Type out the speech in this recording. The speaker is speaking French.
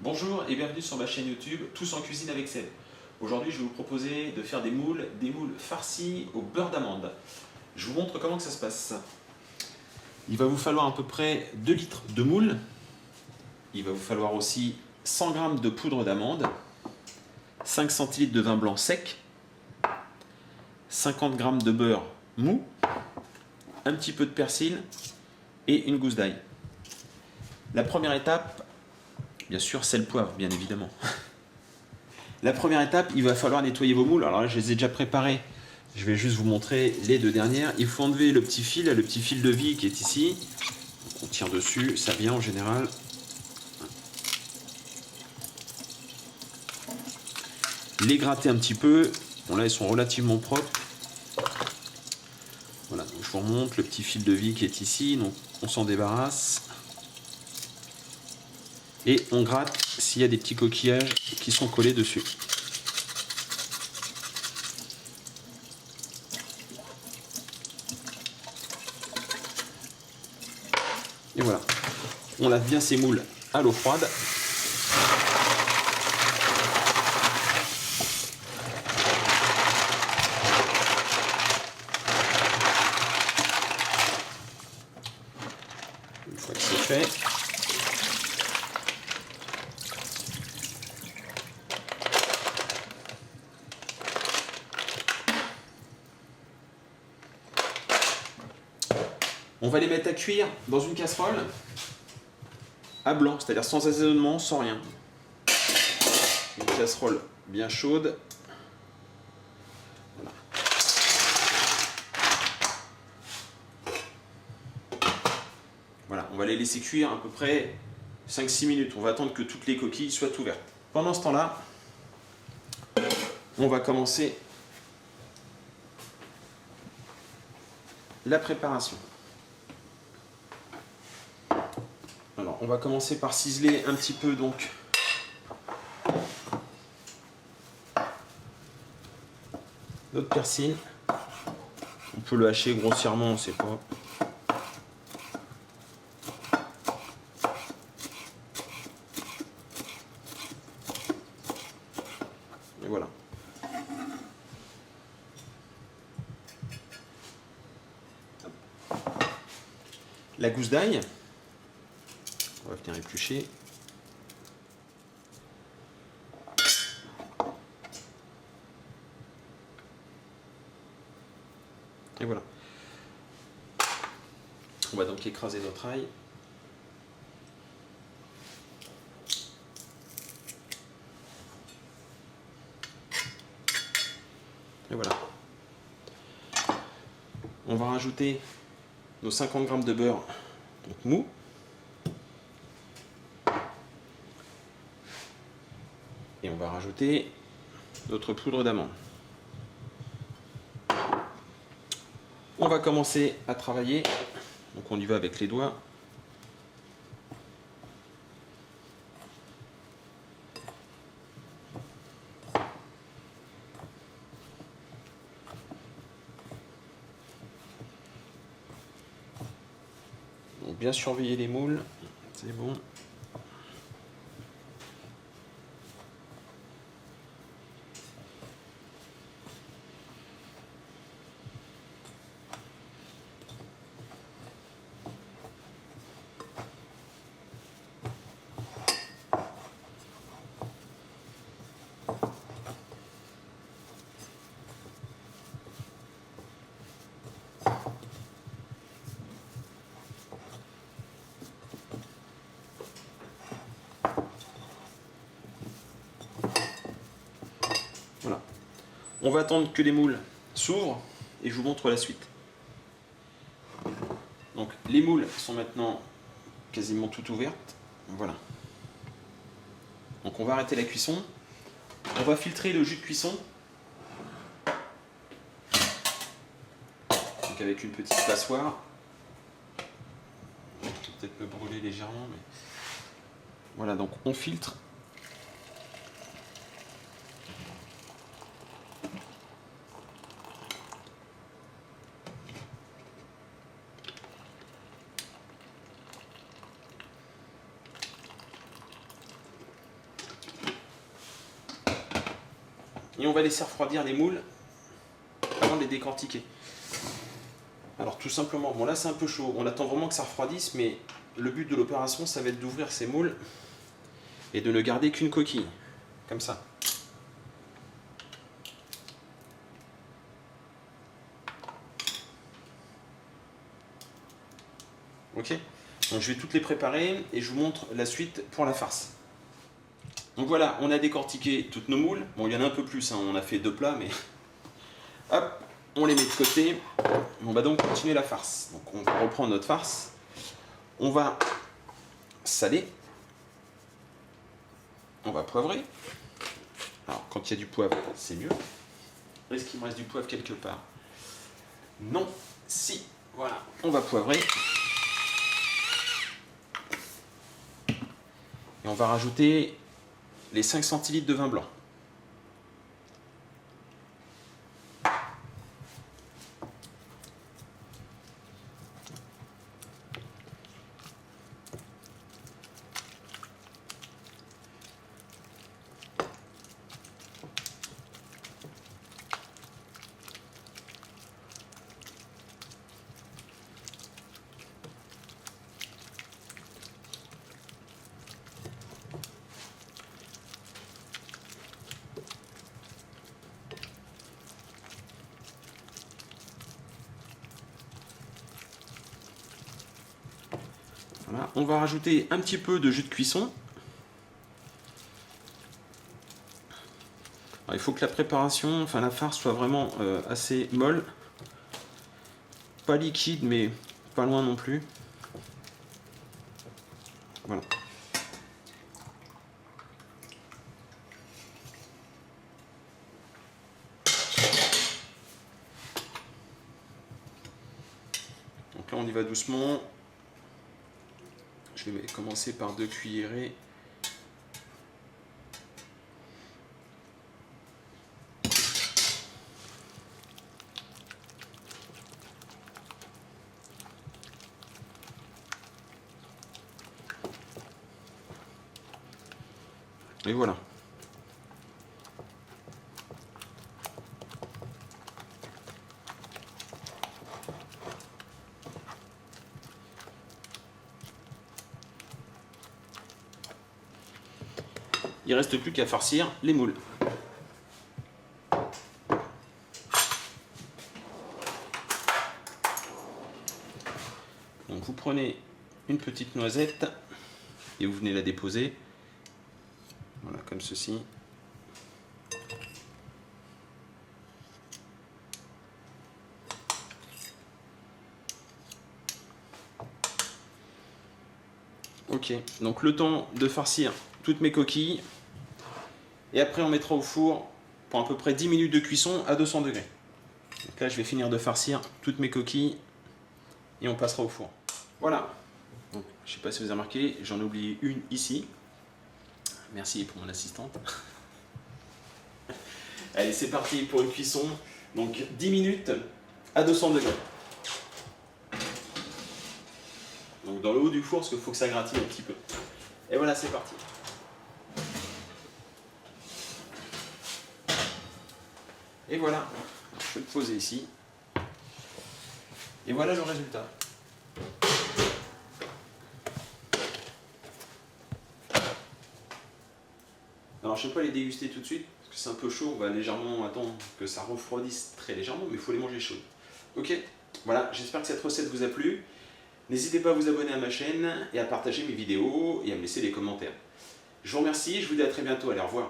Bonjour et bienvenue sur ma chaîne YouTube Tous en cuisine avec Seb. Aujourd'hui je vais vous proposer de faire des moules farcis au beurre d'amande. Je vous montre comment que ça se passe. Il va vous falloir à peu près 2 litres de moules. Il va vous falloir aussi 100 g de poudre d'amande, 5 centilitres de vin blanc sec, 50 g de beurre mou, un petit peu de persil et une gousse d'ail. La première étape, bien sûr, c'est le poivre, bien évidemment. La première étape, il va falloir nettoyer vos moules. Alors là, je les ai déjà préparés. Je vais juste vous montrer les deux dernières. Il faut enlever le petit fil de vie qui est ici. On tire dessus, ça vient en général. Les gratter un petit peu. Bon là, ils sont relativement propres. Voilà, donc je vous remonte le petit fil de vie qui est ici. Donc on s'en débarrasse. Et on gratte s'il y a des petits coquillages qui sont collés dessus. Et voilà, on lave bien ces moules à l'eau froide. Une fois que c'est fait, on va les mettre à cuire dans une casserole à blanc, c'est-à-dire sans assaisonnement, sans rien. Une casserole bien chaude. Voilà. Voilà, on va les laisser cuire à peu près 5-6 minutes. On va attendre que toutes les coquilles soient ouvertes. Pendant ce temps-là, on va commencer la préparation. Alors, on va commencer par ciseler un petit peu donc notre persil. On peut le hacher grossièrement, on ne sait pas. Et voilà. La gousse d'ail. On va venir éplucher. Et voilà. On va donc écraser notre ail. Et voilà. On va rajouter nos 50 g de beurre donc mou. Et on va rajouter notre poudre d'amande. On va commencer à travailler. Donc on y va avec les doigts. Donc bien surveiller les moules. C'est bon. Voilà. On va attendre que les moules s'ouvrent et je vous montre la suite. Donc les moules sont maintenant quasiment toutes ouvertes. Voilà. Donc on va arrêter la cuisson. On va filtrer le jus de cuisson. Donc avec une petite passoire. Je vais peut-être me brûler légèrement, mais voilà, donc on filtre. Et on va laisser refroidir les moules avant de les décortiquer. Alors tout simplement, bon là c'est un peu chaud, on attend vraiment que ça refroidisse, mais le but de l'opération ça va être d'ouvrir ces moules et de ne garder qu'une coquille, comme ça. Ok, donc je vais toutes les préparer et je vous montre la suite pour la farce. Donc voilà, on a décortiqué toutes nos moules. Bon, il y en a un peu plus, hein. On a fait 2 plats, mais hop, on les met de côté. On va donc continuer la farce. Donc on va reprendre notre farce. On va saler. On va poivrer. Alors quand il y a du poivre, c'est mieux. Est-ce qu'il me reste du poivre quelque part? Non, si. Voilà, on va poivrer. Et on va rajouter les 5 centilitres de vin blanc. Voilà. On va rajouter un petit peu de jus de cuisson. Alors, il faut que la préparation, enfin la farce soit vraiment assez molle. Pas liquide, mais pas loin non plus. Voilà. Donc là on y va doucement. Je vais commencer par 2 cuillerées. Et voilà. Il ne reste plus qu'à farcir les moules. Donc vous prenez une petite noisette et vous venez la déposer. Voilà, comme ceci. Ok, donc le temps de farcir toutes mes coquilles. Et après on mettra au four pour à peu près 10 minutes de cuisson à 200 degrés. Donc là je vais finir de farcir toutes mes coquilles et on passera au four. Voilà. Donc, je ne sais pas si vous avez remarqué, j'en ai oublié une ici. Merci pour mon assistante. Allez, c'est parti pour une cuisson. Donc 10 minutes à 200 degrés. Donc dans le haut du four, parce qu'il faut que ça gratine un petit peu. Et voilà, c'est parti. Et voilà, je vais le poser ici. Et voilà le résultat. Alors je ne vais pas les déguster tout de suite, parce que c'est un peu chaud, on va légèrement attendre que ça refroidisse très légèrement, mais il faut les manger chaudes. Ok, voilà, j'espère que cette recette vous a plu. N'hésitez pas à vous abonner à ma chaîne et à partager mes vidéos et à me laisser des commentaires. Je vous remercie, je vous dis à très bientôt, allez, au revoir.